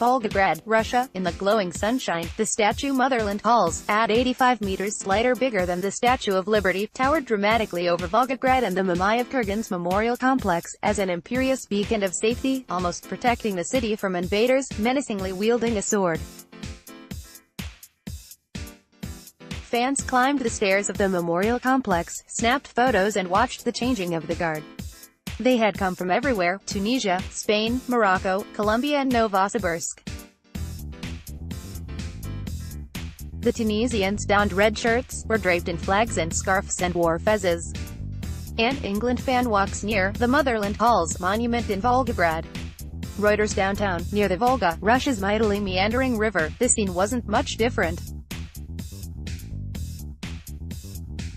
Volgograd, Russia. In the glowing sunshine, the statue Motherland Calls, at 85 meters slighter bigger than the Statue of Liberty, towered dramatically over Volgograd and the Mamayev Kurgan's memorial complex, as an imperious beacon of safety, almost protecting the city from invaders, menacingly wielding a sword. Fans climbed the stairs of the memorial complex, snapped photos and watched the changing of the guard. They had come from everywhere: Tunisia, Spain, Morocco, Colombia and Novosibirsk. The Tunisians donned red shirts, were draped in flags and scarves and wore fezzes. An England fan walks near the Motherland Calls monument in Volgograd. Reuters downtown, near the Volga, Russia's mightily meandering river, the scene wasn't much different.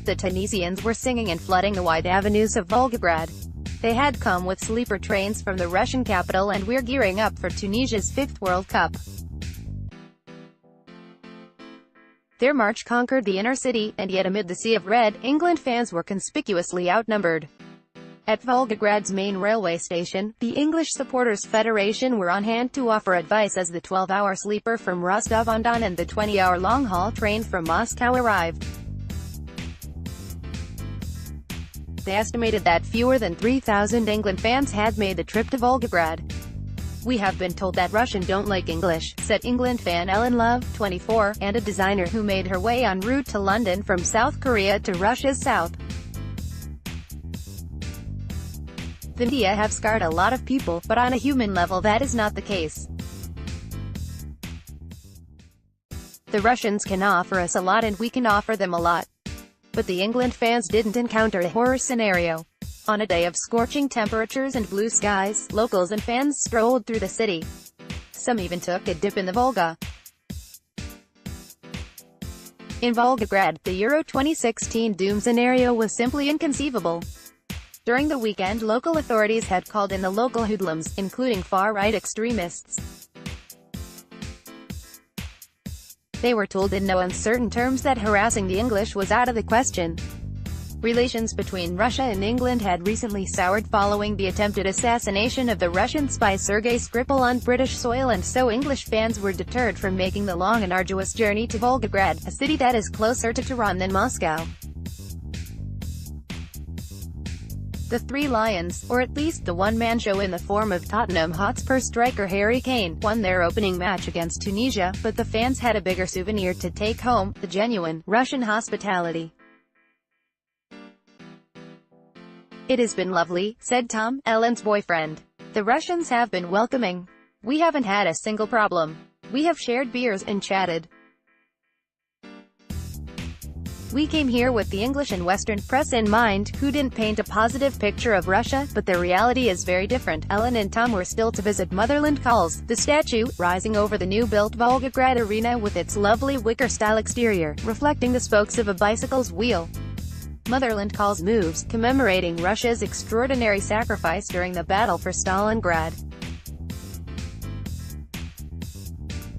The Tunisians were singing and flooding the wide avenues of Volgograd. They had come with sleeper trains from the Russian capital and were gearing up for Tunisia's FIFA World Cup. Their march conquered the inner city, and yet amid the sea of red, England fans were conspicuously outnumbered. At Volgograd's main railway station, the English Supporters Federation were on hand to offer advice as the 12-hour sleeper from Rostov-on-Don and the 20-hour long-haul train from Moscow arrived. They estimated that fewer than 3,000 England fans had made the trip to Volgograd. "We have been told that Russians don't like English," said England fan Ellen Love, 24, and a designer who made her way en route to London from South Korea to Russia's south. "The media have scarred a lot of people, but on a human level that is not the case. The Russians can offer us a lot and we can offer them a lot." But the England fans didn't encounter a horror scenario. On a day of scorching temperatures and blue skies, locals and fans strolled through the city. Some even took a dip in the Volga. In Volgograd, the Euro 2016 doom scenario was simply inconceivable. During the weekend, local authorities had called in the local hoodlums, including far-right extremists. They were told in no uncertain terms that harassing the English was out of the question. Relations between Russia and England had recently soured following the attempted assassination of the Russian spy Sergei Skripal on British soil, and so English fans were deterred from making the long and arduous journey to Volgograd, a city that is closer to Tehran than Moscow. The Three Lions, or at least the one-man show in the form of Tottenham Hotspur striker Harry Kane, won their opening match against Tunisia, but the fans had a bigger souvenir to take home: the genuine Russian hospitality. "It has been lovely," said Tom, Ellen's boyfriend. "The Russians have been welcoming. We haven't had a single problem. We have shared beers and chatted. We came here with the English and Western press in mind, who didn't paint a positive picture of Russia, but the reality is very different." Ellen and Tom were still to visit Motherland Calls, the statue, rising over the new-built Volgograd arena with its lovely wicker-style exterior, reflecting the spokes of a bicycle's wheel. Motherland Calls moves, commemorating Russia's extraordinary sacrifice during the battle for Stalingrad.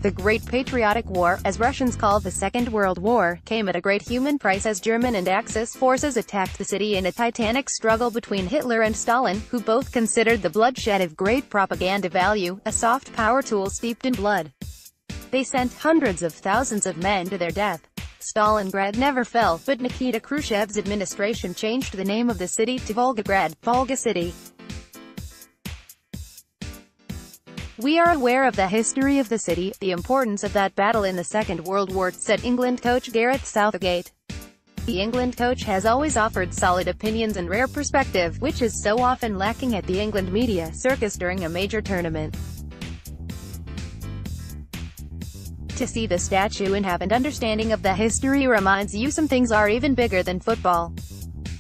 The Great Patriotic War, as Russians call the Second World War, came at a great human price as German and Axis forces attacked the city in a titanic struggle between Hitler and Stalin, who both considered the bloodshed of great propaganda value, a soft power tool steeped in blood. They sent hundreds of thousands of men to their death. Stalingrad never fell, but Nikita Khrushchev's administration changed the name of the city to Volgograd, Volga City. "We are aware of the history of the city, the importance of that battle in the Second World War," said England coach Gareth Southgate. The England coach has always offered solid opinions and rare perspective, which is so often lacking at the England media circus during a major tournament. To see the statue and have an understanding of the history reminds you some things are even bigger than football.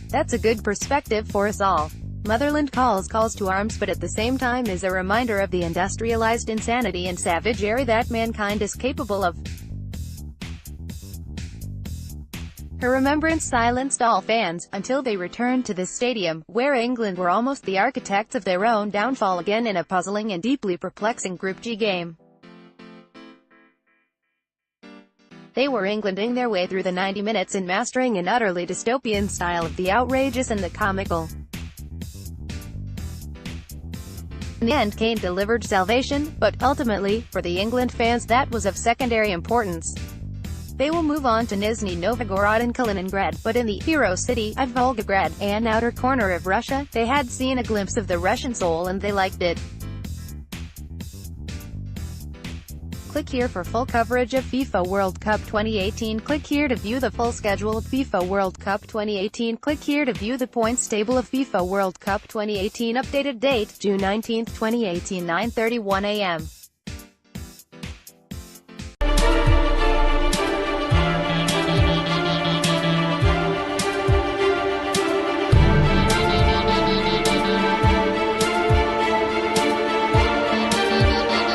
That's a good perspective for us all. Motherland calls to arms, but at the same time is a reminder of the industrialized insanity and savagery that mankind is capable of. Her remembrance silenced all fans, until they returned to this stadium, where England were almost the architects of their own downfall again in a puzzling and deeply perplexing Group G game. They were Englanding their way through the 90 minutes and mastering an utterly dystopian style of the outrageous and the comical. In the end, Kane delivered salvation, but ultimately, for the England fans, that was of secondary importance. They will move on to Nizhny Novgorod and Kaliningrad, but in the hero city of Volgograd, an outer corner of Russia, they had seen a glimpse of the Russian soul and they liked it. Click here for full coverage of FIFA World Cup 2018. Click here to view the full schedule of FIFA World Cup 2018. Click here to view the points table of FIFA World Cup 2018. Updated date, June 19, 2018, 9:31 a.m.